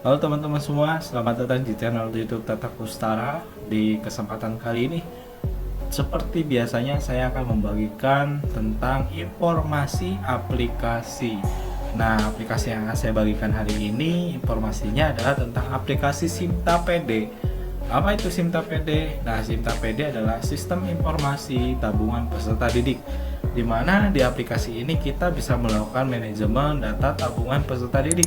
Halo teman-teman semua, selamat datang di channel YouTube Tata Kustara. Di kesempatan kali ini, seperti biasanya saya akan membagikan tentang informasi aplikasi. Nah, aplikasi yang akan saya bagikan hari ini, informasinya adalah tentang aplikasi Simta PD. Apa itu Simta PD? Nah, Simta PD adalah sistem informasi tabungan peserta didik, di mana di aplikasi ini kita bisa melakukan manajemen data tabungan peserta didik,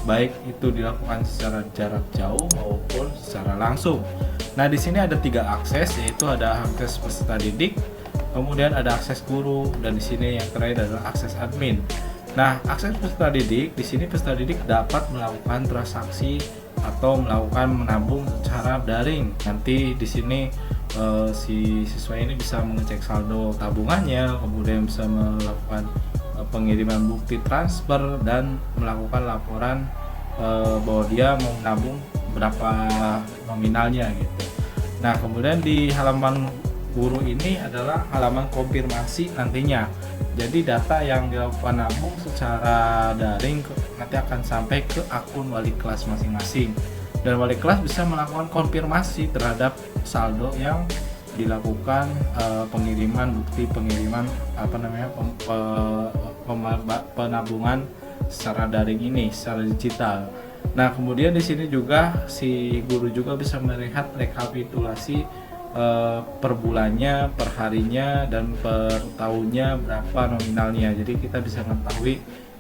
baik itu dilakukan secara jarak jauh maupun secara langsung. Nah, di sini ada 3 akses, yaitu ada akses peserta didik, kemudian ada akses guru, dan di sini yang terakhir adalah akses admin. Nah, akses peserta didik, di sini peserta didik dapat melakukan transaksi atau melakukan menabung secara daring. Nanti di sini si siswa ini bisa mengecek saldo tabungannya, kemudian bisa melakukan pengiriman bukti transfer dan melakukan laporan bahwa dia mau menabung berapa nominalnya gitu. Nah, kemudian di halaman guru ini adalah halaman konfirmasi nantinya. Jadi data yang dilakukan nabung secara daring nanti akan sampai ke akun wali kelas masing-masing, dan wali kelas bisa melakukan konfirmasi terhadap saldo yang dilakukan pengiriman bukti pengiriman penabungan secara daring ini, secara digital. Nah, kemudian di sini juga si guru juga bisa melihat rekapitulasi per bulannya, per harinya, dan per tahunnya berapa nominalnya. Jadi kita bisa mengetahui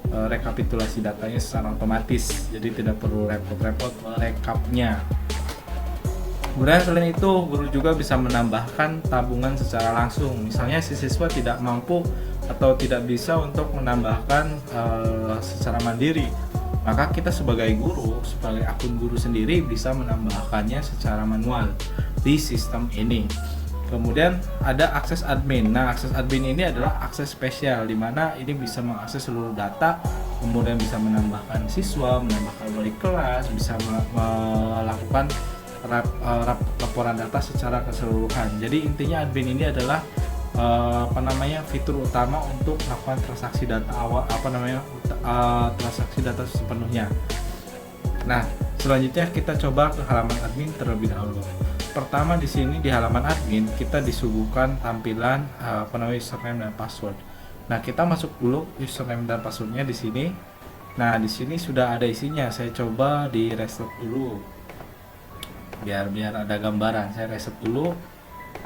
rekapitulasi datanya secara otomatis. Jadi tidak perlu repot-repot merekapnya. Kemudian selain itu, guru juga bisa menambahkan tabungan secara langsung. Misalnya si siswa tidak mampu atau tidak bisa untuk menambahkan secara mandiri, maka kita sebagai guru, sebagai akun guru sendiri bisa menambahkannya secara manual di sistem ini. Kemudian ada akses admin. Nah, akses admin ini adalah akses spesial, di mana ini bisa mengakses seluruh data, kemudian bisa menambahkan siswa, menambahkan wali kelas, bisa melakukan laporan data secara keseluruhan. Jadi intinya admin ini adalah fitur utama untuk melakukan transaksi data awal, transaksi data sepenuhnya. Nah, selanjutnya kita coba ke halaman admin terlebih dahulu. Pertama, di sini di halaman admin kita disuguhkan tampilan username dan password. Nah, kita masuk dulu username dan passwordnya di sini. Nah, di sini sudah ada isinya. Saya coba di reset dulu. Biar ada gambaran. Saya reset dulu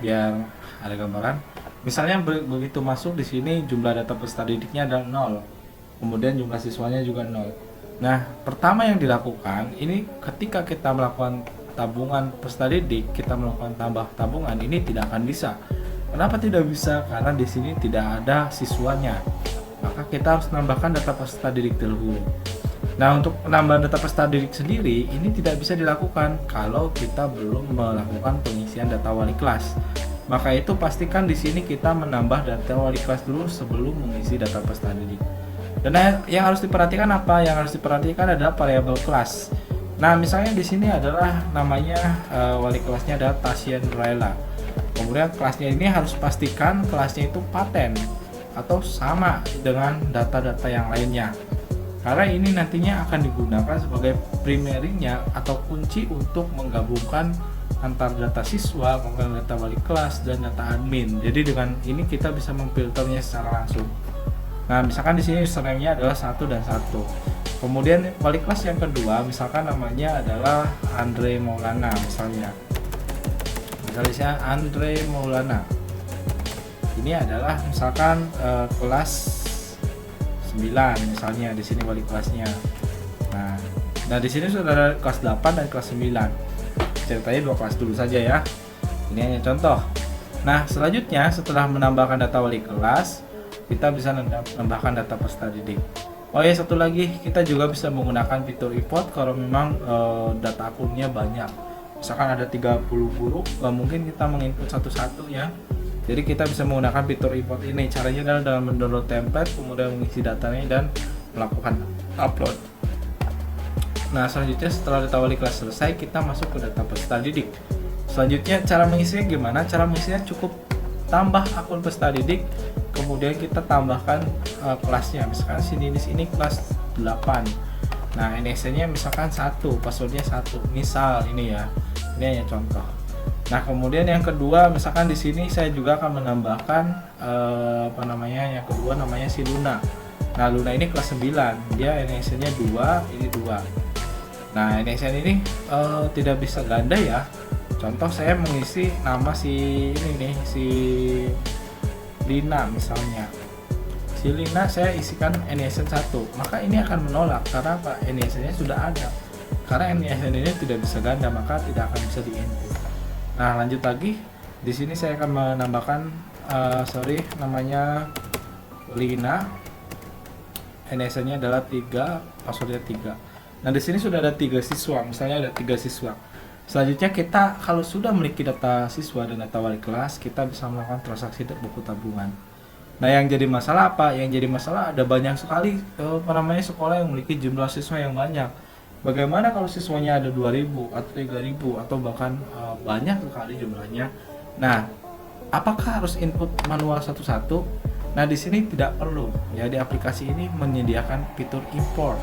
biar ada gambaran. Misalnya begitu masuk di sini jumlah data peserta didiknya adalah 0. Kemudian jumlah siswanya juga 0. Nah, pertama yang dilakukan ini ketika kita melakukan tabungan peserta didik, kita melakukan tambah tabungan, ini tidak akan bisa. Kenapa tidak bisa? Karena di sini tidak ada siswanya. Maka kita harus menambahkan data peserta didik terlebih. Nah, untuk penambahan data peserta didik sendiri ini tidak bisa dilakukan kalau kita belum melakukan pengisian data wali kelas. Maka itu pastikan di sini kita menambah data wali kelas dulu sebelum mengisi data peserta didik. Dan yang harus diperhatikan apa? Yang harus diperhatikan adalah variabel kelas. Nah, misalnya di sini adalah namanya wali kelasnya adalah Tasya Nuraila. Kemudian kelasnya ini harus pastikan kelasnya itu paten atau sama dengan data-data yang lainnya. Karena ini nantinya akan digunakan sebagai primerinya atau kunci untuk menggabungkan antar data siswa, kemudian data wali kelas dan data admin. Jadi dengan ini kita bisa memfilternya secara langsung. Nah, misalkan di sini username-nya adalah 1 dan 1. Kemudian wali kelas yang kedua, misalkan namanya adalah Andre Maulana misalnya. Misalnya saya Andre Maulana. Ini adalah misalkan kelas 9 misalnya, di sini wali kelasnya. Nah, di sini sudah ada kelas 8 dan kelas 9. Ceritanya 2 kelas dulu saja ya. Ini hanya contoh. Nah, selanjutnya setelah menambahkan data wali kelas, kita bisa menambahkan data peserta didik. Oh ya, satu lagi, kita juga bisa menggunakan fitur import kalau memang data akunnya banyak. Misalkan ada 30 guru, mungkin kita menginput satu-satu ya. Jadi kita bisa menggunakan fitur import ini. Caranya adalah dengan mendownload template, kemudian mengisi datanya dan melakukan upload. Nah, selanjutnya setelah data wali kelas selesai, kita masuk ke data peserta didik. Selanjutnya cara mengisinya gimana? Cara mengisinya cukup tambah akun peserta didik, kemudian kita tambahkan kelasnya. Misalkan sini di sini kelas 8. Nah, NISN-nya misalkan satu, passwordnya satu, misal ini ya, ini hanya contoh. Nah, kemudian yang kedua, misalkan di sini saya juga akan menambahkan apa namanya, yang kedua namanya si Luna. Nah, Luna ini kelas 9, dia NISN-nya 2, ini 2. Nah, NISN ini tidak bisa ganda ya. Contoh saya mengisi nama si ini nih, si Lina misalnya. Si Lina saya isikan NISN 1, maka ini akan menolak karena apa? NISN-nya sudah ada. Karena NISN ini tidak bisa ganda, maka tidak akan bisa di-input. Nah, lanjut lagi. Di sini saya akan menambahkan namanya Lina. NISN-nya adalah 3, passwordnya 3. Nah, di sini sudah ada 3 siswa, misalnya ada 3 siswa. Selanjutnya kita kalau sudah memiliki data siswa dan data wali kelas, kita bisa melakukan transaksi buku tabungan. Nah, yang jadi masalah apa? Yang jadi masalah ada banyak sekali sekolah yang memiliki jumlah siswa yang banyak. Bagaimana kalau siswanya ada 2000 atau 3000 atau bahkan banyak sekali jumlahnya? Nah, apakah harus input manual satu-satu? Nah, di sini tidak perlu. Ya, di aplikasi ini menyediakan fitur import.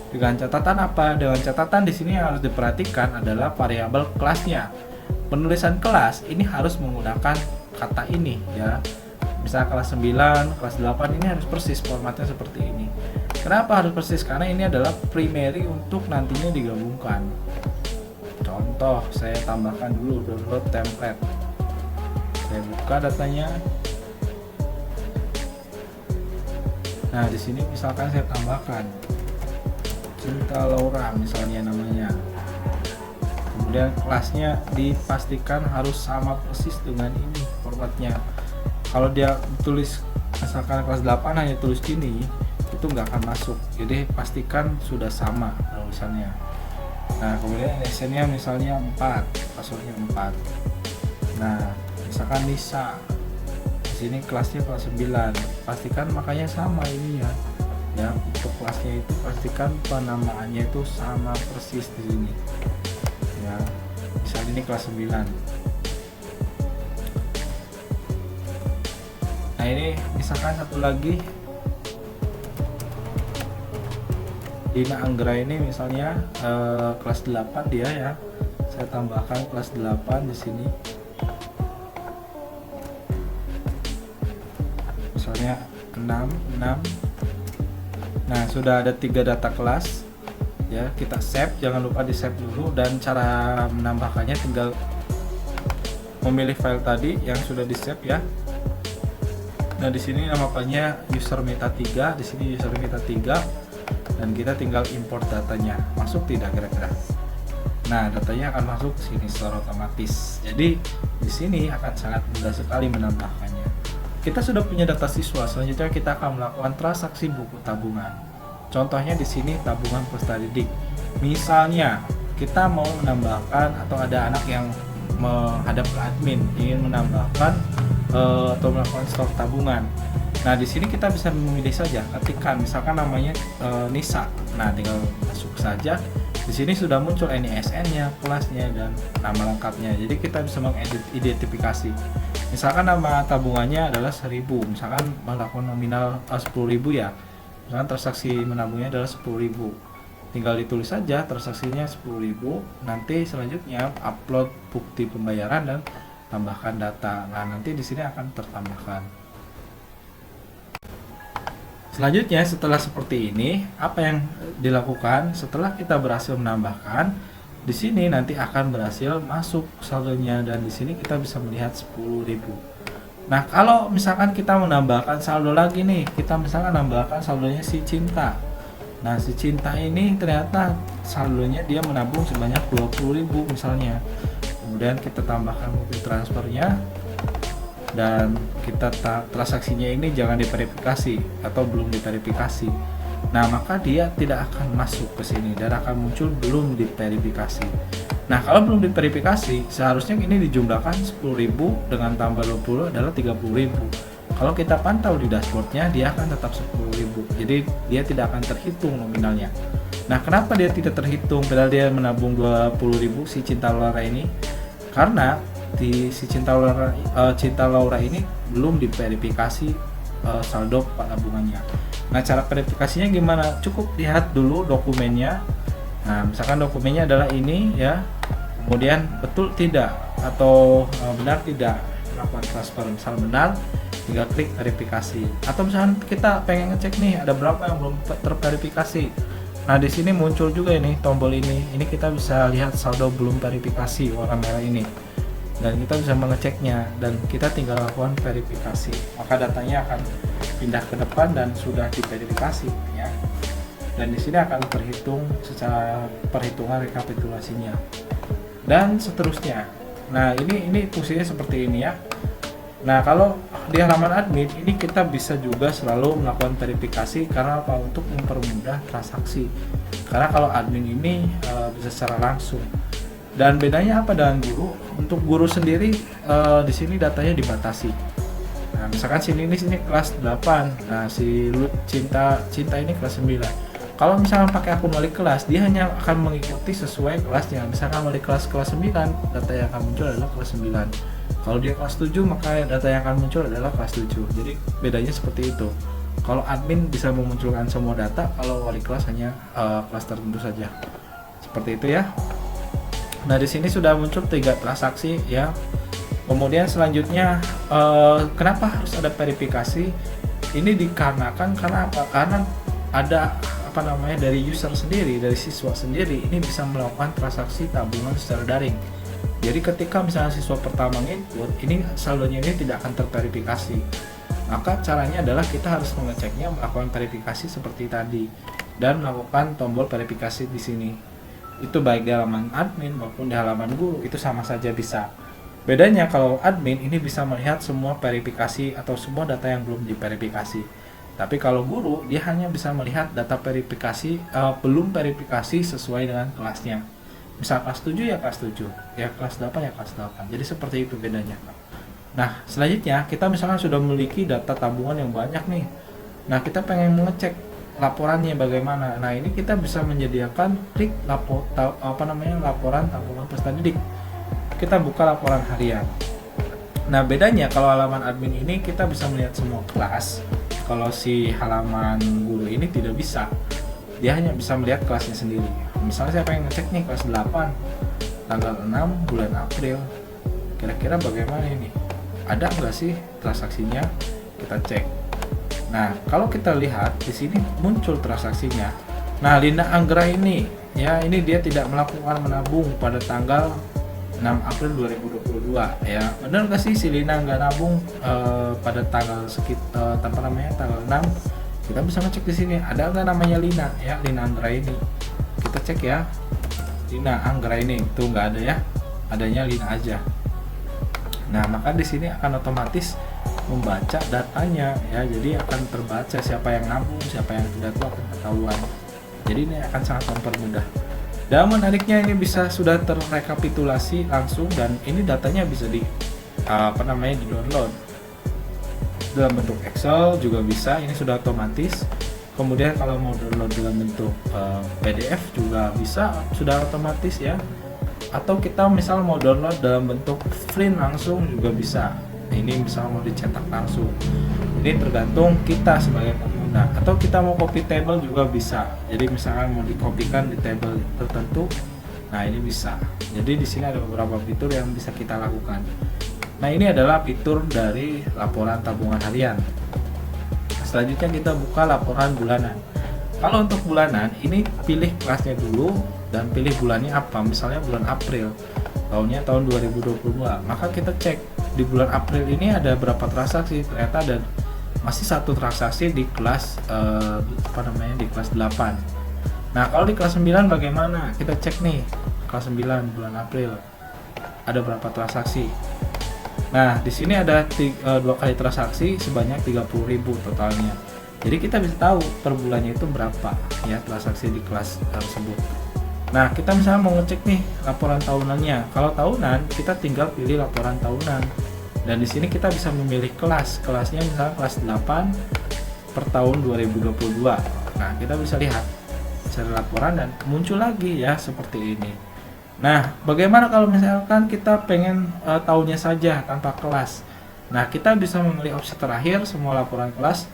Dengan catatan apa? Dengan catatan di sini yang harus diperhatikan adalah variabel kelasnya. Penulisan kelas ini harus menggunakan kata ini ya. Misal kelas 9, kelas 8 ini harus persis formatnya seperti ini. Kenapa harus persis? Karena ini adalah primary untuk nantinya digabungkan. Contoh, saya tambahkan dulu download template. Saya buka datanya. Nah, di sini misalkan saya tambahkan Cinta Laura misalnya namanya. Kemudian kelasnya dipastikan harus sama persis dengan ini formatnya. Kalau dia tulis misalkan kelas 8 hanya tulis gini, itu nggak akan masuk. Jadi pastikan sudah sama tulisannya. Nah, kemudian NISN-nya misalnya 4, passwordnya 4. Nah, misalkan Nisa, di sini kelasnya kelas 9, pastikan makanya sama ini ya. Ya, untuk kelasnya itu pastikan penamaannya itu sama persis di sini. Ya, misalnya ini kelas 9. Nah, ini misalkan satu lagi Dina Anggra ini misalnya kelas 8 dia ya. Saya tambahkan kelas 8 di sini. Misalnya 6. Nah, sudah ada 3 data kelas. Ya, kita save, jangan lupa di-save dulu, dan cara menambahkannya tinggal memilih file tadi yang sudah di-save ya. Nah, di sini nama filenya user meta 3, di sini user meta 3, dan kita tinggal import datanya. Masuk tidak kira-kira? Nah, datanya akan masuk ke sini secara otomatis. Jadi di sini akan sangat mudah sekali menambahkannya. Kita sudah punya data siswa, selanjutnya kita akan melakukan transaksi buku tabungan. Contohnya di sini tabungan peserta didik. Misalnya kita mau menambahkan atau ada anak yang menghadap ke admin ingin menambahkan atau melakukan stok tabungan. Nah, di sini kita bisa memilih saja, ketikkan misalkan namanya Nisa. Nah, tinggal masuk saja. Di sini sudah muncul NISN-nya, kelasnya, dan nama lengkapnya. Jadi kita bisa mengidentifikasi. Misalkan nama tabungannya adalah 1000, misalkan melakukan nominal 10.000 ya. Misalkan transaksi menabungnya adalah 10.000. Tinggal ditulis saja transaksinya 10.000. Nanti selanjutnya upload bukti pembayaran dan tambahkan data. Nah, nanti di sini akan tertambahkan. Selanjutnya, setelah seperti ini, apa yang dilakukan setelah kita berhasil menambahkan? Di sini nanti akan berhasil masuk saldonya, dan di sini kita bisa melihat 10.000. Nah, kalau misalkan kita menambahkan saldo lagi nih, kita misalkan menambahkan saldonya si Cinta. Nah, si Cinta ini ternyata saldonya dia menabung sebanyak 20.000 misalnya. Kemudian kita tambahkan bukti transfernya, dan kita transaksinya ini jangan diverifikasi atau belum diverifikasi. Nah, maka dia tidak akan masuk ke sini dan akan muncul belum diverifikasi. Nah, kalau belum diverifikasi, seharusnya ini dijumlahkan 10.000 dengan tambah 20 adalah 30.000. Kalau kita pantau di dashboardnya, dia akan tetap 10.000. Jadi dia tidak akan terhitung nominalnya. Nah, kenapa dia tidak terhitung padahal dia menabung 20.000 si Cinta Laura ini? Karena di si Cinta Laura ini belum diverifikasi saldo tabungannya. Nah, cara verifikasinya gimana? Cukup lihat dulu dokumennya. Nah, misalkan dokumennya adalah ini ya. Kemudian betul tidak atau benar tidak melakukan transfer. Misal benar, tinggal klik verifikasi. Atau misalkan kita pengen ngecek nih ada berapa yang belum terverifikasi. Nah, di sini muncul juga ini tombol ini. Ini kita bisa lihat saldo belum verifikasi warna merah ini. Dan kita bisa mengeceknya dan kita tinggal lakukan verifikasi, maka datanya akan pindah ke depan dan sudah diverifikasi ya. Dan di sini akan terhitung secara perhitungan rekapitulasinya dan seterusnya. Nah, ini fungsinya seperti ini ya. Nah, kalau di halaman admin ini kita bisa juga selalu melakukan verifikasi karena apa? Untuk mempermudah transaksi. Karena kalau admin ini bisa secara langsung. Dan bedanya apa dengan guru? Untuk guru sendiri di sini datanya dibatasi. Nah, misalkan sini kelas 8. Nah, si cinta ini kelas 9. Kalau misalkan pakai akun wali kelas, dia hanya akan mengikuti sesuai kelasnya. Misalkan wali kelas 9, data yang akan muncul adalah kelas 9. Kalau dia kelas 7, maka data yang akan muncul adalah kelas 7. Jadi bedanya seperti itu. Kalau admin bisa memunculkan semua data, kalau wali kelas hanya kelas tertentu saja. Seperti itu ya. Nah, di sini sudah muncul 3 transaksi ya. Kemudian selanjutnya kenapa harus ada verifikasi? Ini dikarenakan karena apa? Karena ada dari user sendiri, dari siswa sendiri ini bisa melakukan transaksi tabungan secara daring. Jadi ketika misalnya siswa pertama input, ini saldonya ini tidak akan terverifikasi. Maka caranya adalah kita harus mengeceknya, melakukan verifikasi seperti tadi dan melakukan tombol verifikasi di sini. Itu baik di halaman admin maupun di halaman guru, itu sama saja bisa. Bedanya kalau admin ini bisa melihat semua verifikasi atau semua data yang belum diverifikasi. Tapi kalau guru dia hanya bisa melihat data verifikasi belum verifikasi sesuai dengan kelasnya. Misal kelas 7 ya kelas 7, ya kelas 8 ya kelas 8. Jadi seperti itu bedanya. Nah, selanjutnya kita misalkan sudah memiliki data tabungan yang banyak nih. Nah, kita pengen mengecek laporannya bagaimana. Nah, ini kita bisa menyediakan klik laporan tabungan peserta didik. Kita buka laporan harian. Nah, bedanya kalau halaman admin ini kita bisa melihat semua kelas. Kalau si halaman guru ini tidak bisa. Dia hanya bisa melihat kelasnya sendiri. Misalnya saya pengen ngecek nih kelas 8 tanggal 6 bulan April. Kira-kira bagaimana ini? Ada nggak sih transaksinya? Kita cek. Nah, kalau kita lihat di sini muncul transaksinya. Nah, Linda Anggra ini, ya ini dia tidak melakukan menabung pada tanggal 6 April 2022. Ya, benar nggak sih si Linda nggak nabung pada tanggal tanggal 6? Kita bisa ngecek di sini. Ada nggak namanya Lina? Ya, Lina Anggra ini. Kita cek ya. Lina Anggra ini itu nggak ada ya. Adanya Lina aja. Nah, maka di sini akan otomatis membaca datanya ya, jadi akan terbaca siapa yang nabung, siapa yang tidak, itu akan ketahuan. Jadi ini akan sangat mempermudah. Dan menariknya ini bisa sudah terrekapitulasi langsung dan ini datanya bisa di di-download dalam bentuk Excel juga bisa, ini sudah otomatis. Kemudian kalau mau download dalam bentuk PDF juga bisa, sudah otomatis ya. Atau kita misal mau download dalam bentuk print langsung juga bisa. Ini misal mau dicetak langsung. Ini tergantung kita sebagai pengguna. Atau kita mau copy table juga bisa. Jadi misalkan mau dikopikan di table tertentu, nah ini bisa. Jadi di sini ada beberapa fitur yang bisa kita lakukan. Nah, ini adalah fitur dari laporan tabungan harian. Selanjutnya kita buka laporan bulanan. Kalau untuk bulanan, ini pilih kelasnya dulu dan pilih bulannya apa. Misalnya bulan April, tahunnya tahun 2022. Maka kita cek di bulan April ini ada berapa transaksi. Ternyata ada masih satu transaksi di kelas di kelas 8. Nah, kalau di kelas 9 bagaimana? Kita cek nih kelas 9 bulan April ada berapa transaksi. Nah, di sini ada 2 kali transaksi sebanyak 30.000 totalnya. Jadi kita bisa tahu per bulannya itu berapa ya transaksi di kelas tersebut. Nah, kita misalnya mau ngecek nih laporan tahunannya. Kalau tahunan, kita tinggal pilih laporan tahunan. Dan di sini kita bisa memilih kelas. Kelasnya misalnya kelas 8 per tahun 2022. Nah, kita bisa lihat cari laporan dan muncul lagi ya seperti ini. Nah, bagaimana kalau misalkan kita pengen tahunnya saja tanpa kelas? Nah, kita bisa memilih opsi terakhir semua laporan kelas.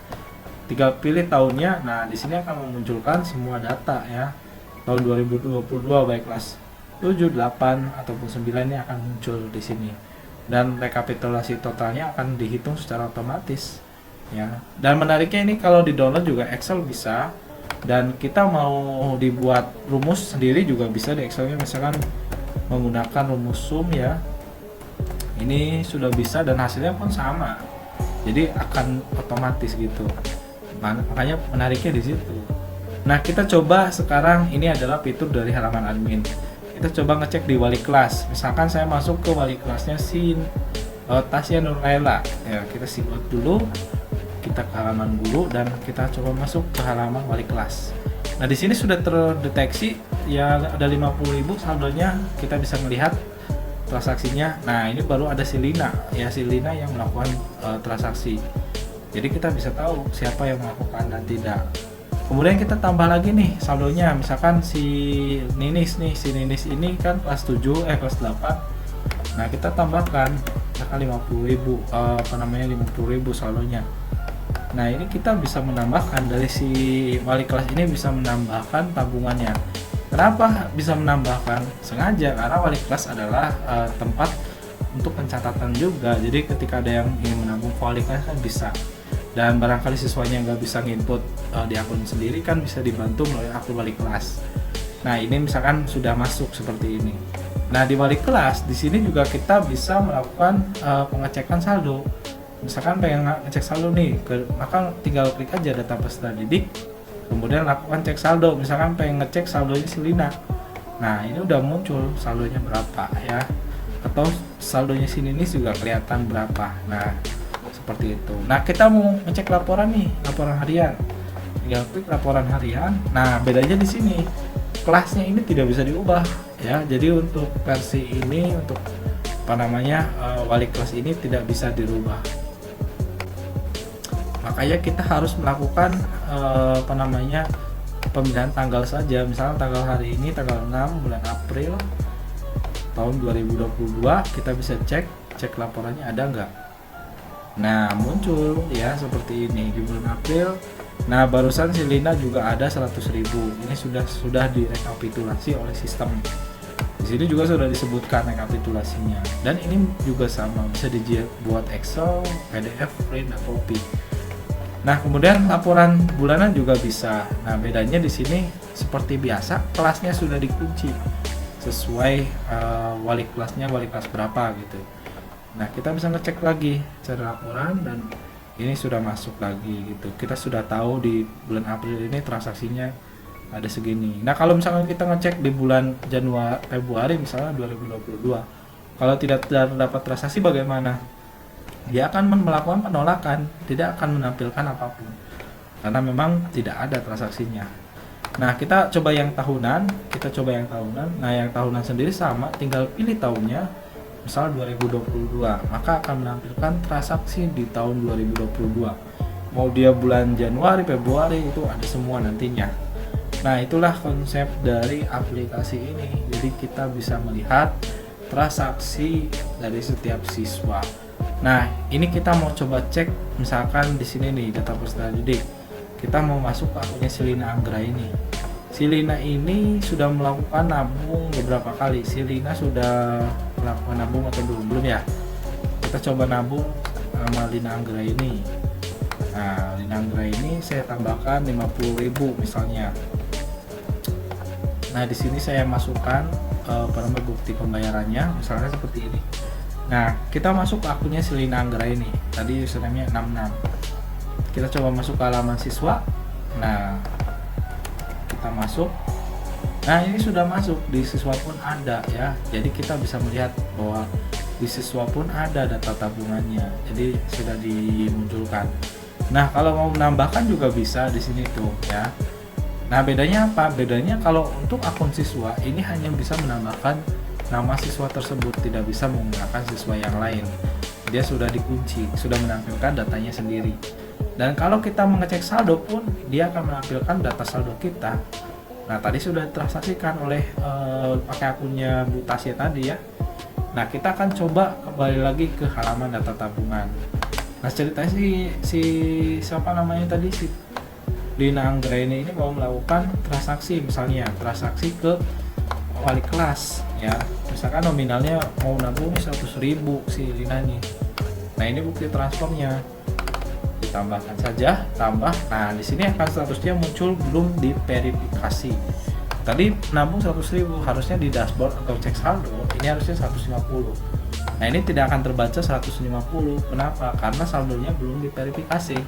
tinggal pilih tahunnya. Nah, di sini akan memunculkan semua data ya. Tahun 2022 baik kelas 7, 8 ataupun 9 ini akan muncul di sini. Dan rekapitulasi totalnya akan dihitung secara otomatis ya. Dan menariknya ini kalau di-download juga Excel bisa, dan kita mau dibuat rumus sendiri juga bisa di Excelnya, misalkan menggunakan rumus sum ya. Ini sudah bisa dan hasilnya pun sama. Jadi akan otomatis gitu. Makanya menariknya di situ. Nah, kita coba sekarang, ini adalah fitur dari halaman admin. Kita coba ngecek di wali kelas. Misalkan saya masuk ke wali kelasnya si Tasya Nurlaila. Ya, kita simak dulu. Kita ke halaman guru dan kita coba masuk ke halaman wali kelas. Nah, di sini sudah terdeteksi ya, ada 50.000 saldonya. Kita bisa melihat transaksinya. Nah, ini baru ada si Lina ya, si Lina yang melakukan transaksi. Jadi kita bisa tahu siapa yang melakukan dan tidak. Kemudian kita tambah lagi nih saldonya, misalkan si Ninis nih, si Ninis ini kan kelas 7 kelas 8. Nah, kita tambahkan misalkan 50.000 50.000 saldonya. Nah, ini kita bisa menambahkan dari si wali kelas ini, bisa menambahkan tabungannya. Kenapa bisa menambahkan? Sengaja karena wali kelas adalah tempat untuk pencatatan juga. Jadi ketika ada yang ingin menabung ke wali kelas kan bisa. Dan barangkali siswanya nggak bisa nginput di akun sendiri, kan bisa dibantu melalui akun wali kelas. Nah, ini misalkan sudah masuk seperti ini. Nah, di wali kelas di sini juga kita bisa melakukan pengecekan saldo. Misalkan pengen ngecek saldo nih, maka tinggal klik aja data peserta didik, kemudian lakukan cek saldo. Misalkan pengen ngecek saldonya si Lina. Nah, ini udah muncul saldonya berapa ya. Atau saldonya si Ninis juga kelihatan berapa. Nah, seperti itu. Nah, kita mau ngecek laporan nih, laporan harian. Tinggal klik laporan harian. Nah, bedanya di sini. Kelasnya ini tidak bisa diubah ya. Jadi untuk versi ini, untuk wali kelas ini tidak bisa dirubah. Makanya kita harus melakukan pemilihan tanggal saja. Misalnya tanggal hari ini tanggal 6 bulan April tahun 2022, kita bisa cek laporannya ada nggak. Nah, muncul ya seperti ini di bulan April. Nah, barusan si Lina juga ada 100.000. Ini sudah direkapitulasi oleh sistem. Di sini juga sudah disebutkan rekapitulasinya. Dan ini juga sama, bisa dibuat Excel, PDF, print, dan copy. Nah, kemudian laporan bulanan juga bisa. Nah, bedanya di sini seperti biasa, kelasnya sudah dikunci sesuai wali kelas berapa gitu. Nah, kita bisa ngecek lagi cara laporan dan ini sudah masuk lagi gitu. Kita sudah tahu di bulan April ini transaksinya ada segini. Nah, kalau misalkan kita ngecek di bulan Februari misalnya 2022, kalau tidak terdapat transaksi bagaimana? Dia akan melakukan penolakan, tidak akan menampilkan apapun karena memang tidak ada transaksinya. Nah, kita coba yang tahunan. Nah, yang tahunan sendiri sama, tinggal pilih tahunnya. Misal 2022, maka akan menampilkan transaksi di tahun 2022. Mau dia bulan Januari, Februari, itu ada semua nantinya. Nah, itulah konsep dari aplikasi ini. Jadi kita bisa melihat transaksi dari setiap siswa. Nah, ini kita mau coba cek, misalkan di sini nih data peserta didik. Kita mau masuk ke akunnya si Lina Anggra ini. Si Lina ini sudah melakukan nabung beberapa kali. Si Lina sudah melakukan nabung atau belum ya? Kita coba nabung sama Lina Anggra ini. Nah, Lina Anggra ini saya tambahkan 50.000 misalnya. Nah, di sini saya masukkan bukti pembayarannya, misalnya seperti ini. Nah, kita masuk ke akunnya si Lina Anggra ini. Tadi username-nya 66. Kita coba masuk ke halaman siswa. Nah, kita masuk. Nah, ini sudah masuk, di siswa pun ada ya. Jadi kita bisa melihat bahwa di siswa pun ada data tabungannya. Jadi sudah dimunculkan. Nah, kalau mau menambahkan juga bisa di sini tuh ya. Nah, bedanya apa? Bedanya kalau untuk akun siswa ini hanya bisa menambahkan nama siswa tersebut, tidak bisa menggunakan siswa yang lain. Dia sudah dikunci, sudah menampilkan datanya sendiri. Dan kalau kita mengecek saldo pun, dia akan menampilkan data saldo kita. Nah, tadi sudah ditransaksikan oleh pakai akunnya Bu Tasya tadi ya. Nah, kita akan coba kembali lagi ke halaman data tabungan. Nah, ceritanya si siapa namanya tadi, si Lina Anggraini ini mau melakukan transaksi, misalnya transaksi ke wali kelas ya, misalkan nominalnya mau nabung 100.000 si Lina nih. Nah ini bukti transfernya, ditambahkan saja, tambah. Nah di sini akan statusnya muncul belum diverifikasi. Tadi nabung 100.000, harusnya di dashboard atau cek saldo ini harusnya 150. Nah ini tidak akan terbaca 150. Kenapa? Karena saldonya belum diverifikasi.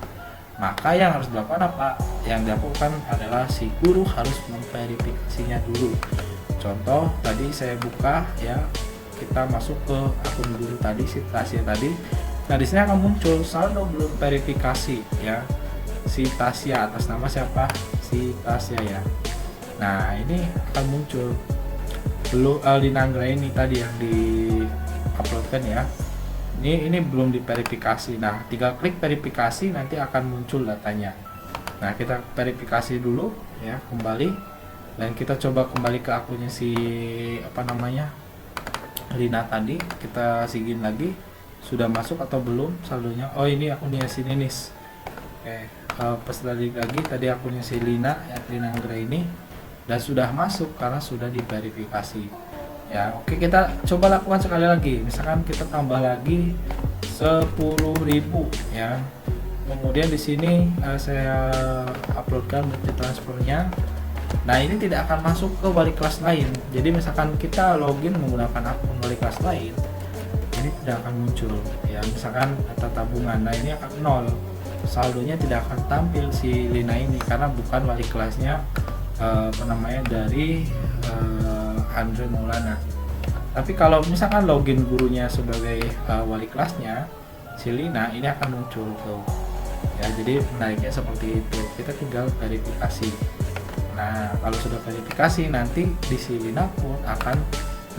Maka yang harus dilakukan apa? Yang dilakukan adalah si guru harus memverifikasinya dulu. Contoh tadi saya buka ya, kita masuk ke akun guru tadi, si Tasya tadi. Nah di sini akan muncul saldo belum verifikasi ya. Si Tasya atas nama siapa? Si Tasya ya. Nah ini akan muncul belum Lina Anggraini tadi yang di uploadkan ya. Ini belum diverifikasi. Nah tinggal klik verifikasi, nanti akan muncul datanya. Nah kita verifikasi dulu ya, kembali, dan kita coba kembali ke akunnya si Lina tadi. Kita sigin lagi, sudah masuk atau belum saldonya. Oh ini akunnya si Ninis. Oke, pas lagi tadi akunnya si Lina ya, Lina Anggraini, dan sudah masuk karena sudah diverifikasi. Ya, oke, kita coba lakukan sekali lagi. Misalkan kita tambah lagi 10.000 ya. Kemudian di sini saya uploadkan bukti transfernya. Nah, ini tidak akan masuk ke wali kelas lain. Jadi misalkan kita login menggunakan akun wali kelas lain, ini tidak akan muncul ya. Misalkan data tabungan, nah ini akan nol. Saldonya tidak akan tampil si Lina ini karena bukan wali kelasnya dari Andre Maulana. Tapi kalau misalkan login gurunya sebagai wali kelasnya si Lina, ini akan muncul tuh ya. Jadi menariknya seperti itu, kita tinggal verifikasi. Nah kalau sudah verifikasi, nanti di si Lina pun akan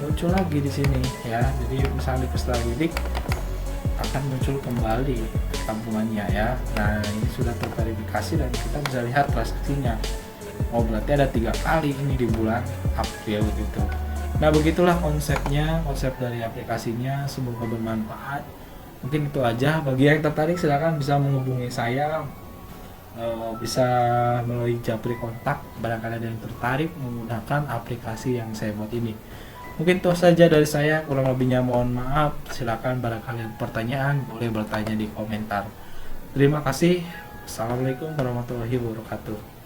muncul lagi di sini ya. Jadi misalnya di peserta didik akan muncul kembali tabungannya ya. Nah ini sudah terverifikasi dan kita bisa lihat transaksinya. Oh berarti ada 3 kali ini di bulan April gitu. Nah begitulah konsepnya, konsep dari aplikasinya. Semoga bermanfaat. Mungkin itu aja. Bagi yang tertarik silahkan bisa menghubungi saya, bisa melalui Japri kontak barangkali ada yang tertarik menggunakan aplikasi yang saya buat ini. Mungkin itu saja dari saya, kurang lebihnya mohon maaf. Silahkan barangkali ada pertanyaan boleh bertanya di komentar. Terima kasih. Assalamualaikum warahmatullahi wabarakatuh.